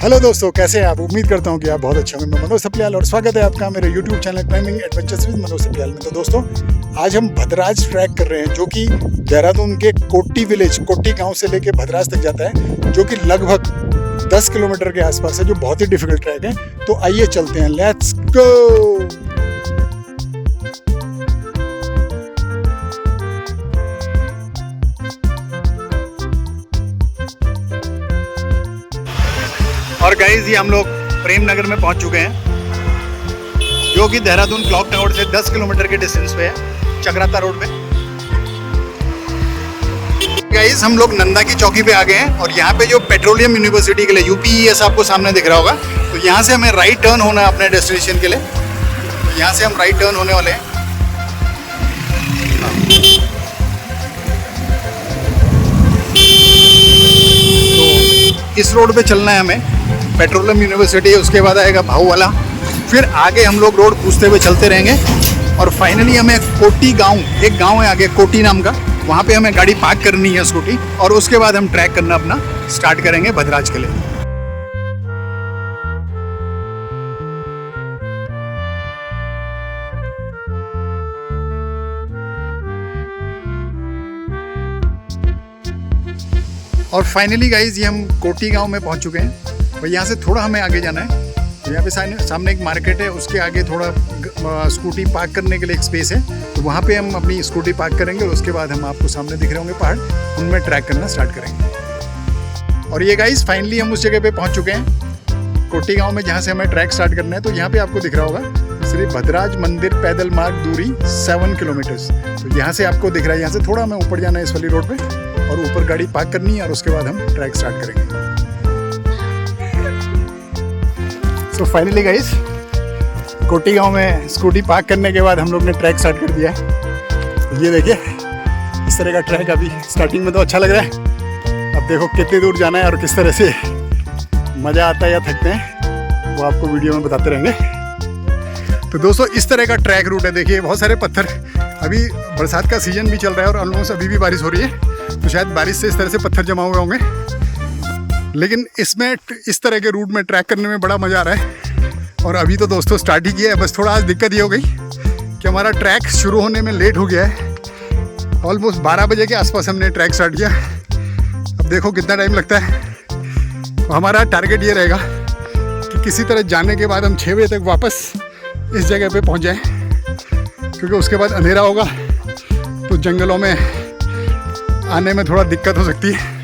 Hello दोस्तों, कैसे हैं आप? उम्मीद करता हूं कि आप बहुत अच्छे होंगे। मैं मनोज सप्रियाल और स्वागत है आपका मेरे YouTube channel climbing adventures with Manoj Sapriyal में। तो दोस्तों, आज हम भद्राज ट्रैक कर रहे हैं, जो कि देहरादून के कोटी विलेज, कोटी गांव से लेके भद्राज तक जाता है, जो कि लगभग 10 किलोमीटर के आसपास है, जो बहुत ही डिफिकल्ट ट्रैक है। तो आइए चलते हैं, लेट्स गो। और गाइस, ये हम लोग प्रेम नगर में पहुंच चुके हैं, जो कि देहरादून क्लॉक टावर से 10 किलोमीटर के डिस्टेंस पे है, चक्राता रोड पे। गाइस, हम लोग नंदा की चौकी पे आ गए हैं और यहाँ पे जो पेट्रोलियम यूनिवर्सिटी के लिए UPES आपको सामने दिख रहा होगा, तो यहाँ से हमें राइट टर्न होना है अपने डेस्टिनेशन के लिए। तो यहाँ से हम राइट टर्न होने वाले हैं। तो इस रोड पे चलना है हमें, पेट्रोलियम यूनिवर्सिटी, उसके बाद आएगा भाऊ वाला, फिर आगे हम लोग रोड पूछते हुए चलते रहेंगे और फाइनली हमें कोटी गांव, एक गांव है आगे कोटी नाम का, वहाँ पे हमें गाड़ी पार्क करनी है स्कूटी, और उसके बाद हम ट्रैक करना अपना स्टार्ट करेंगे भद्राज के लिए। और फाइनली गाइज, ये हम कोटी गांव में पहुंच चुके हैं। और यहाँ से थोड़ा हमें आगे जाना है। तो यहाँ पे सामने एक मार्केट है, उसके आगे थोड़ा स्कूटी पार्क करने के लिए एक स्पेस है, तो वहाँ पे हम अपनी स्कूटी पार्क करेंगे और उसके बाद हम आपको सामने दिख रहे होंगे पहाड़, उनमें ट्रैक करना स्टार्ट करेंगे। और ये गाइज, फाइनली हम उस जगह पे पहुँच चुके हैं, कोटी गाँव में, जहाँ से हमें ट्रैक स्टार्ट करना है। तो यहाँ पे आपको दिख रहा होगा श्री भद्राज मंदिर, पैदल मार्ग दूरी 7 किलोमीटर्स। तो यहाँ से आपको दिख रहा है, यहाँ से थोड़ा हमें ऊपर जाना है इस वाली रोड पे, और ऊपर गाड़ी पार्क करनी है और उसके बाद हम ट्रैक स्टार्ट करेंगे। तो फाइनली गाइस, कोटी गांव में स्कूटी पार्क करने के बाद हम लोग ने ट्रैक स्टार्ट कर दिया है। ये देखिए, इस तरह का ट्रैक अभी स्टार्टिंग में तो अच्छा लग रहा है। अब देखो कितनी दूर जाना है और किस तरह से मज़ा आता है या थकते हैं, वो आपको वीडियो में बताते रहेंगे। तो दोस्तों, इस तरह का ट्रैक रूट है। देखिए, बहुत सारे पत्थर, अभी बरसात का सीजन भी चल रहा है और ऑलमोस्ट अभी भी बारिश हो रही है, तो शायद बारिश से इस तरह से पत्थर जमा हुए होंगे। लेकिन इसमें इस तरह के रूट में ट्रैक करने में बड़ा मज़ा आ रहा है। और अभी तो दोस्तों स्टार्ट ही किया है, बस थोड़ा आज दिक्कत ये हो गई कि हमारा ट्रैक शुरू होने में लेट हो गया है। ऑलमोस्ट 12 बजे के आसपास हमने ट्रैक स्टार्ट किया। अब देखो कितना टाइम लगता है। तो हमारा टारगेट ये रहेगा कि किसी तरह जाने के बाद हम 6 बजे तक वापस इस जगह पे पहुंच जाएं, क्योंकि उसके बाद अंधेरा होगा तो जंगलों में आने में थोड़ा दिक्कत हो सकती है।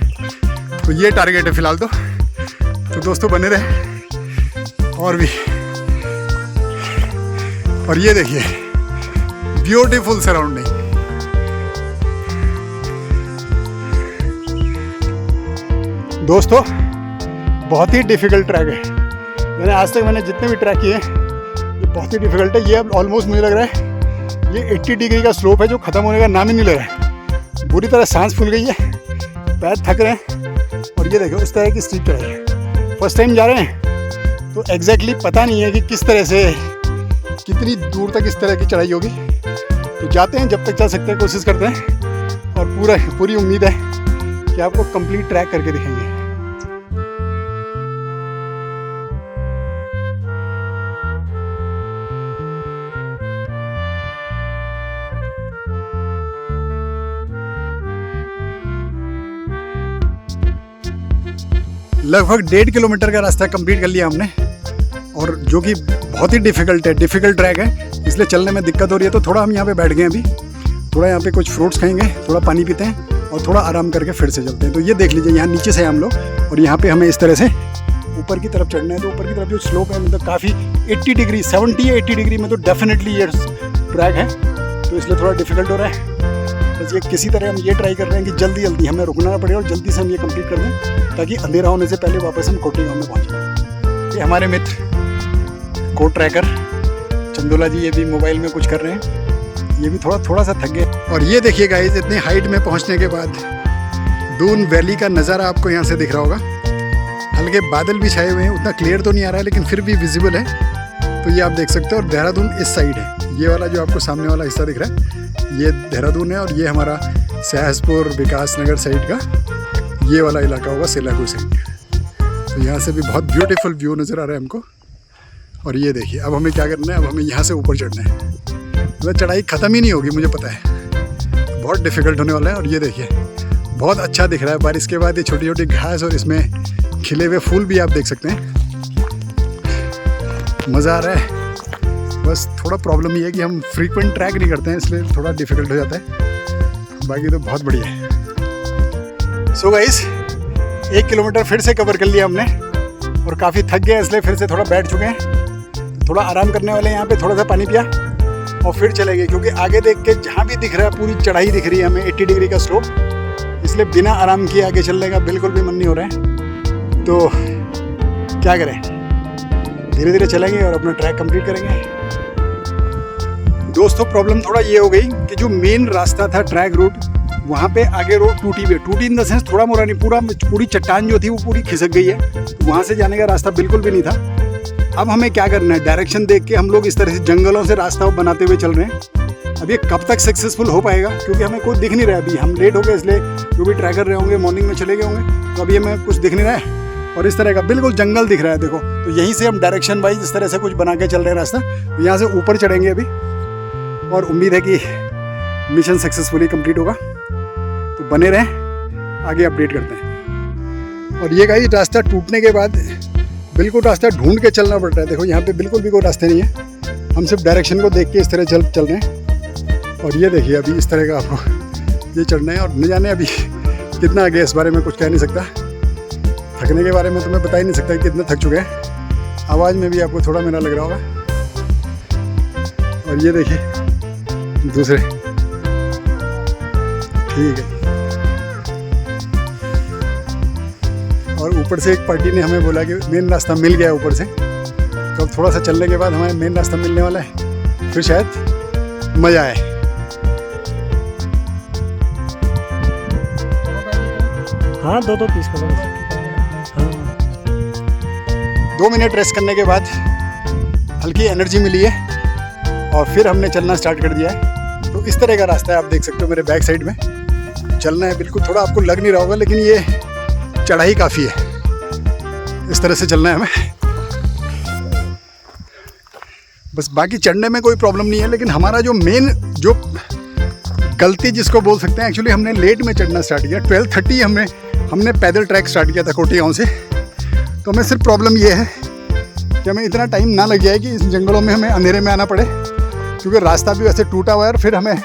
तो ये टारगेट है फिलहाल तो दोस्तों बने रहे और भी। और ये देखिए, ब्यूटीफुल सराउंडिंग। दोस्तों, बहुत ही डिफिकल्ट ट्रैक है। आज तक मैंने जितने भी ट्रैक किए हैं, ये बहुत ही डिफिकल्ट है। ये अब ऑलमोस्ट मुझे लग रहा है ये 80 डिग्री का स्लोप है, जो ख़त्म होने का नाम ही नहीं ले रहा है। बुरी तरह सांस फूल गई है, पैर थक रहे हैं। और ये देखो, इस तरह की स्ट्रीट चढ़ाई है। फर्स्ट टाइम जा रहे हैं तो एग्जैक्टली पता नहीं है कि किस तरह से, कितनी दूर तक इस तरह की चढ़ाई होगी। तो जाते हैं, जब तक चल सकते हैं कोशिश करते हैं, और पूरी उम्मीद है कि आपको कंप्लीट ट्रैक करके दिखाएंगे। लगभग 1.5 किलोमीटर का रास्ता कंप्लीट कर लिया हमने, और जो कि बहुत ही डिफ़िकल्ट ट्रैक है, इसलिए चलने में दिक्कत हो रही है। तो थोड़ा हम यहाँ पे बैठ गए अभी, थोड़ा यहाँ पे कुछ फ्रूट्स खाएंगे, थोड़ा पानी पीते हैं और थोड़ा आराम करके फिर से चलते हैं। तो ये देख लीजिए, यहाँ नीचे से हम लोग, और यहाँ पे हमें इस तरह से ऊपर की तरफ चढ़ना है। तो ऊपर की तरफ जो स्लोप है, मतलब काफ़ी 80 डिग्री, 70 या 80 डिग्री में तो डेफिनेटली ये ट्रैक है, तो इसलिए थोड़ा डिफिकल्ट हो रहा है। बस ये किसी तरह हम ये ट्राई कर रहे हैं कि जल्दी हमें रुकना ना पड़े और जल्दी से हम ये कंप्लीट कर दें, ताकि अंधेरा होने से पहले वापस हम कोटी गाँव में पहुँचें। ये हमारे मित्र को ट्रैकर चंदोला जी, ये भी मोबाइल में कुछ कर रहे हैं, ये भी थोड़ा सा थक गए। और ये देखिए गाइस, इतनी हाइट में पहुँचने के बाद दून वैली का नज़ारा आपको यहाँ से दिख रहा होगा। हल्के बादल भी छाए हुए हैं, उतना क्लियर तो नहीं आ रहा है, लेकिन फिर भी विजिबल है। तो ये आप देख सकते हो। और देहरादून इस साइड है, ये वाला जो आपको सामने वाला हिस्सा दिख रहा है, ये देहरादून है। और ये हमारा सहसपुर, विकास नगर साइड का ये वाला इलाका होगा, सिलाकू साइड। तो यहाँ से भी बहुत ब्यूटीफुल व्यू नज़र आ रहा है हमको। और ये देखिए अब हमें क्या करना है, अब हमें यहाँ से ऊपर चढ़ना है। मतलब चढ़ाई ख़त्म ही नहीं होगी, मुझे पता है, बहुत डिफ़िकल्ट होने वाला है। और ये देखिए बहुत अच्छा दिख रहा है बारिश के बाद, ये छोटी छोटी घास और इसमें खिले हुए फूल भी आप देख सकते हैं। मज़ा आ रहा है। बस थोड़ा प्रॉब्लम ये है कि हम फ्रीक्वेंट ट्रैक नहीं करते हैं, इसलिए थोड़ा डिफ़िकल्ट हो जाता है, बाकी तो बहुत बढ़िया है। सो गाइस 1 किलोमीटर फिर से कवर कर लिया हमने और काफ़ी थक गए, इसलिए फिर से थोड़ा बैठ चुके हैं। थोड़ा आराम करने वाले हैं यहाँ पे, थोड़ा सा पानी पिया और फिर चले गए, क्योंकि आगे देख के जहाँ भी दिख रहा है पूरी चढ़ाई दिख रही है हमें, 80 डिग्री का स्लोप, इसलिए बिना आराम किए आगे चलने का बिल्कुल भी मन नहीं हो रहा है। तो क्या करें, धीरे धीरे चलेंगे और अपना ट्रैक कंप्लीट करेंगे। दोस्तों प्रॉब्लम थोड़ा ये हो गई कि जो मेन रास्ता था ट्रैक रूट, वहाँ पे आगे रोड टूटी इन द सेंस थोड़ा मोड़ा नहीं, पूरी चट्टान जो थी वो पूरी खिसक गई है, तो वहाँ से जाने का रास्ता बिल्कुल भी नहीं था। अब हमें क्या करना है, डायरेक्शन देख के हम लोग इस तरह से जंगलों से रास्ता बनाते हुए चल रहे हैं। अब ये कब तक सक्सेसफुल हो पाएगा, क्योंकि हमें कोई दिख नहीं रहा है अभी, हम लेट हो गए, इसलिए जो भी ट्रैकर रहे होंगे मॉर्निंग में चले गए होंगे, तो अभी हमें कुछ दिख नहीं रहा है। और इस तरह का बिल्कुल जंगल दिख रहा है देखो, तो यहीं से हम डायरेक्शन वाइज इस तरह से कुछ बना के चल रहे हैं रास्ता। तो यहाँ से ऊपर चढ़ेंगे अभी और उम्मीद है कि मिशन सक्सेसफुली कंप्लीट होगा। तो बने रहें, आगे अपडेट करते हैं। और ये गाइस रास्ता टूटने के बाद बिल्कुल रास्ता ढूंढ के चलना पड़ रहा है। देखो यहाँ पे बिल्कुल भी कोई रास्ते नहीं है, हम सिर्फ डायरेक्शन को देख के इस तरह चल रहे हैं। और ये देखिए अभी इस तरह का आपको ये चढ़ना है, और न जाने अभी कितना आगे, इस बारे में कुछ कह नहीं सकता। थकने के बारे में तो मैं बता ही नहीं सकता कि कितना थक चुके हैं, आवाज़ में भी आपको थोड़ा मेरा लग रहा होगा। और ये देखिए दूसरे, ठीक है। और ऊपर से एक पार्टी ने हमें बोला कि मेन रास्ता मिल गया ऊपर से, तो अब थोड़ा सा चलने के बाद हमें मेन रास्ता मिलने वाला है, फिर शायद मज़ा आए। हाँ 2 पीस करो। हाँ 2 मिनट रेस्ट करने के बाद हल्की एनर्जी मिली है और फिर हमने चलना स्टार्ट कर दिया है। तो इस तरह का रास्ता है, आप देख सकते हो मेरे बैक साइड में चलना है। बिल्कुल थोड़ा आपको लग नहीं रहा होगा, लेकिन ये चढ़ाई काफ़ी है, इस तरह से चलना है हमें। बस बाकी चढ़ने में कोई प्रॉब्लम नहीं है, लेकिन हमारा जो मेन जो गलती जिसको बोल सकते हैं, एक्चुअली हमने लेट में चढ़ना स्टार्ट किया। 12:30 हमने पैदल ट्रैक स्टार्ट किया था कोटी गाँव से। तो हमें सिर्फ प्रॉब्लम ये है कि हमें इतना टाइम ना लग जाए कि इस जंगलों में हमें अंधेरे में आना पड़े, क्योंकि रास्ता भी वैसे टूटा हुआ है और फिर हमें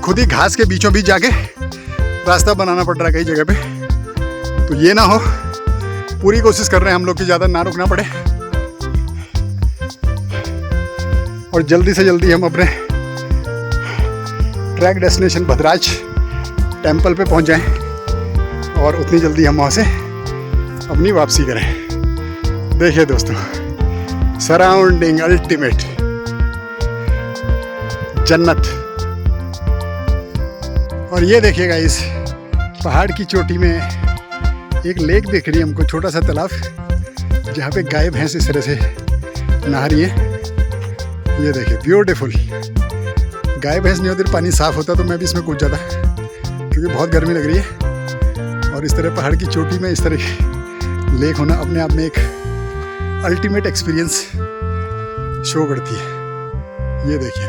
खुद ही घास के बीचों बीच जाके रास्ता बनाना पड़ रहा है कई जगह पे। तो ये ना हो, पूरी कोशिश कर रहे हैं हम लोग कि ज़्यादा ना रुकना पड़े और जल्दी से जल्दी हम अपने ट्रैक डेस्टिनेशन भद्राज टेम्पल पे पहुंच जाएं और उतनी जल्दी हम वहाँ से अपनी वापसी करें। देखिए दोस्तों, सराउंडिंग अल्टीमेट जन्नत। और ये देखिएगा इस पहाड़ की चोटी में एक लेक दिख रही है हमको, छोटा सा तालाब, जहाँ पे गाय भैंस इस तरह से नहा रही है। ये देखिए ब्यूटीफुल। गाय भैंस नहीं होती तो पानी साफ होता तो मैं भी इसमें कूद जाता, क्योंकि बहुत गर्मी लग रही है। और इस तरह पहाड़ की चोटी में इस तरह की लेक होना अपने आप में एक अल्टीमेट एक्सपीरियंस शो करती है। ये देखिए।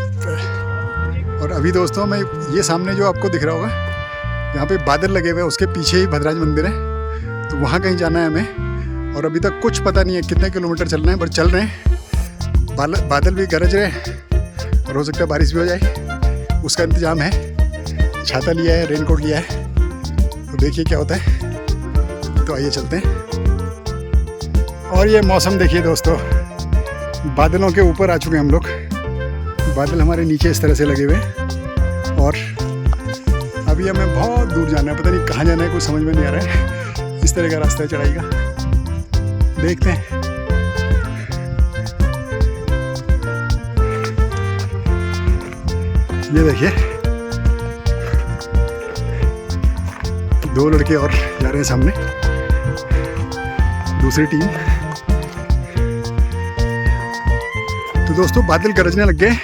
और अभी दोस्तों मैं ये सामने जो आपको दिख रहा होगा, यहाँ पे बादल लगे हुए हैं, उसके पीछे ही भद्राज मंदिर है, तो वहाँ कहीं जाना है हमें। और अभी तक कुछ पता नहीं है कितने किलोमीटर चलना है, पर चल रहे हैं। बादल भी गरज रहे हैं और हो सकता है बारिश भी हो जाए, उसका इंतज़ाम है। छाता लिया है, रेनकोट लिया है, तो देखिए क्या होता है। तो आइए चलते हैं। और ये मौसम देखिए दोस्तों, बादलों के ऊपर आ चुके हैं हम लोग, बादल हमारे नीचे इस तरह से लगे हुए हैं। और अभी हमें बहुत दूर जाना है, पता नहीं कहाँ जाना है, कुछ समझ में नहीं आ रहा है। इस तरह का रास्ता है चढ़ाई का, देखते हैं। ये देखिए 2 लड़के और जा रहे हैं सामने, दूसरी टीम। तो दोस्तों बादल गरजने लग गए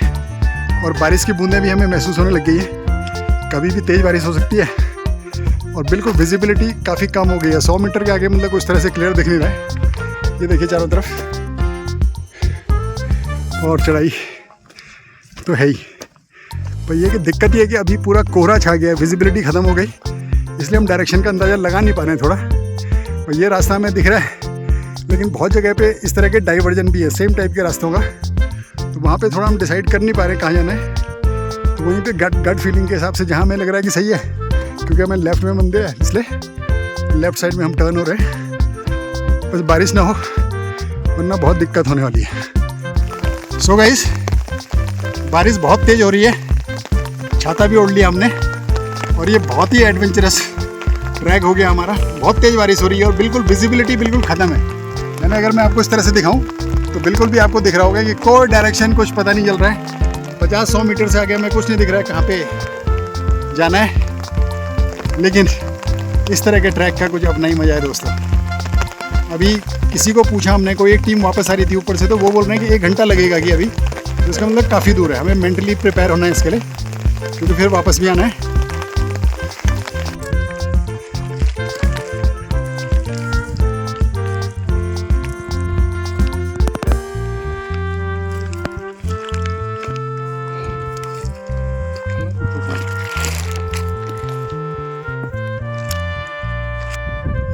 और बारिश की बूंदें भी हमें महसूस होने लग गई है। कभी भी तेज़ बारिश हो सकती है और बिल्कुल विजिबिलिटी काफ़ी कम हो गई है। 100 मीटर के आगे मतलब उस तरह से क्लियर दिख नहीं रहा है। ये देखिए चारों तरफ, और चढ़ाई तो है ही, पर ये कि दिक्कत ये है कि अभी पूरा कोहरा छा गया है, विजिबिलिटी ख़त्म हो गई, इसलिए हम डायरेक्शन का अंदाज़ा लगा नहीं पा रहे हैं थोड़ा। और ये रास्ता हमें दिख रहा है, लेकिन बहुत जगह पे इस तरह के डाइवर्जन भी है सेम टाइप के रास्तों का, तो वहाँ पे थोड़ा हम डिसाइड कर नहीं पा रहे कहाँ जाना है। तो वहीं पे गट फीलिंग के हिसाब से जहाँ हमें लग रहा है कि सही है, क्योंकि हमें लेफ़्ट में मंदिर है इसलिए लेफ़्ट साइड में हम टर्न हो रहे हैं। बस बारिश ना हो वरना बहुत दिक्कत होने वाली है। सो गाइस, बारिश बहुत तेज़ हो रही है, छाता भी ओढ़ लिया हमने, और ये बहुत ही एडवेंचरस ट्रैक हो गया हमारा। बहुत तेज़ बारिश हो रही है और बिल्कुल विजिबिलिटी बिल्कुल ख़त्म है। यानी अगर मैं आपको इस तरह से दिखाऊं तो बिल्कुल भी आपको दिख रहा होगा कि कोई डायरेक्शन कुछ पता नहीं चल रहा है। 50-100 मीटर से आगे हमें कुछ नहीं दिख रहा है कहाँ पे जाना है, लेकिन इस तरह के ट्रैक का कुछ अपना ही मज़ा है दोस्तों। अभी किसी को पूछा हमने, कोई एक टीम वापस आ रही थी ऊपर से, तो वो बोल रहे हैं कि 1 घंटा लगेगा कि अभी, तो इसका मतलब काफ़ी दूर है। हमें मेंटली प्रिपेयर होना है इसके लिए, क्योंकि फिर वापस भी आना है।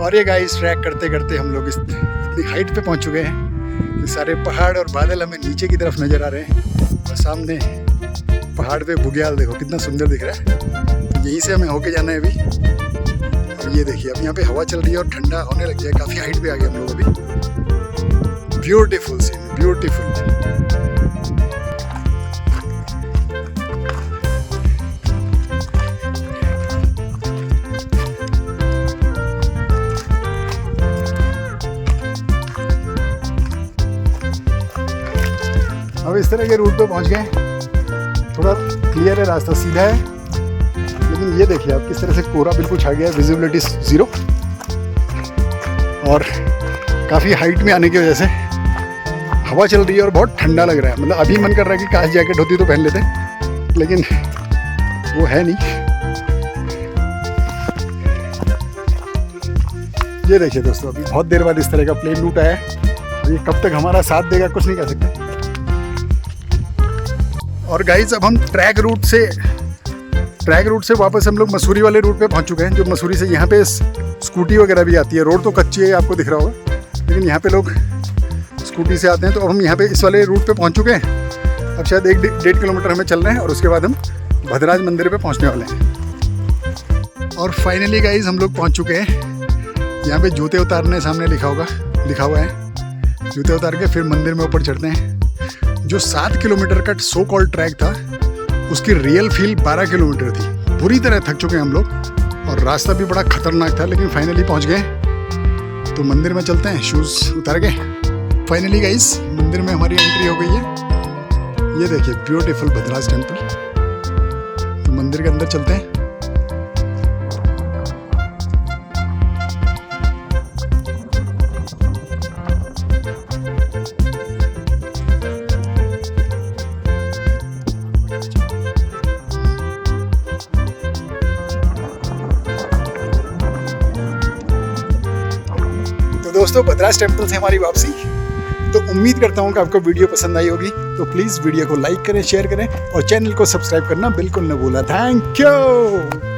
और ये गाइस, ट्रैक करते करते हम लोग इतनी हाइट पे पहुंच चुके हैं कि सारे पहाड़ और बादल हमें नीचे की तरफ नज़र आ रहे हैं, और सामने पहाड़ पे बुग्याल देखो कितना सुंदर दिख रहा है। तो यहीं से हमें होके जाना है अभी। और ये देखिए, अब यहाँ पे हवा चल रही है और ठंडा होने लग गया, काफ़ी हाइट पे आ गए हम लोग अभी। Beautiful scene, beautiful. अब इस तरह के रूट पे पहुंच गए, थोड़ा क्लियर है रास्ता, सीधा है, लेकिन ये देखिए आप किस तरह से कोहरा बिल्कुल छा गया है, विजिबिलिटी 0, और काफ़ी हाइट में आने की वजह से हवा चल रही है और बहुत ठंडा लग रहा है। मतलब अभी मन कर रहा है कि काश जैकेट होती तो पहन लेते, लेकिन वो है नहीं। ये देखिए दोस्तों, अभी बहुत देर बाद इस तरह का प्लेन रूट आया है, ये कब तक हमारा साथ देगा कुछ नहीं कह सकते। और गाइस, अब हम ट्रैक रूट से वापस हम लोग मसूरी वाले रूट पे पहुंच चुके हैं। जो मसूरी से यहाँ पे स्कूटी वगैरह भी आती है, रोड तो कच्ची है आपको दिख रहा होगा, लेकिन यहाँ पे लोग स्कूटी से आते हैं। तो अब हम यहाँ पे इस वाले रूट पे पहुंच चुके हैं। अब शायद 1-1.5 किलोमीटर हमें चलना है और उसके बाद हम भद्राज मंदिर पे पहुँचने वाले हैं। और फाइनली गाइस, हम लोग पहुँच चुके हैं। यहाँ पे जूते उतारने सामने लिखा हुआ है, जूते उतार के फिर मंदिर में ऊपर चढ़ते हैं। जो 7 किलोमीटर का सो कॉल्ड ट्रैक था, उसकी रियल फील 12 किलोमीटर थी। बुरी तरह थक चुके हैं हम लोग, और रास्ता भी बड़ा खतरनाक था, लेकिन फाइनली पहुंच गए। तो मंदिर में चलते हैं, शूज़ उतार के। फाइनली गाइस, मंदिर में हमारी एंट्री हो गई है। ये देखिए, ब्यूटीफुल भद्राज टेम्पल। तो मंदिर के अंदर चलते हैं। दोस्तों, भद्राज टेम्पल से हमारी वापसी। तो उम्मीद करता हूँ कि आपको वीडियो पसंद आई होगी। तो प्लीज़ वीडियो को लाइक करें, शेयर करें, और चैनल को सब्सक्राइब करना बिल्कुल न भूला। Thank you.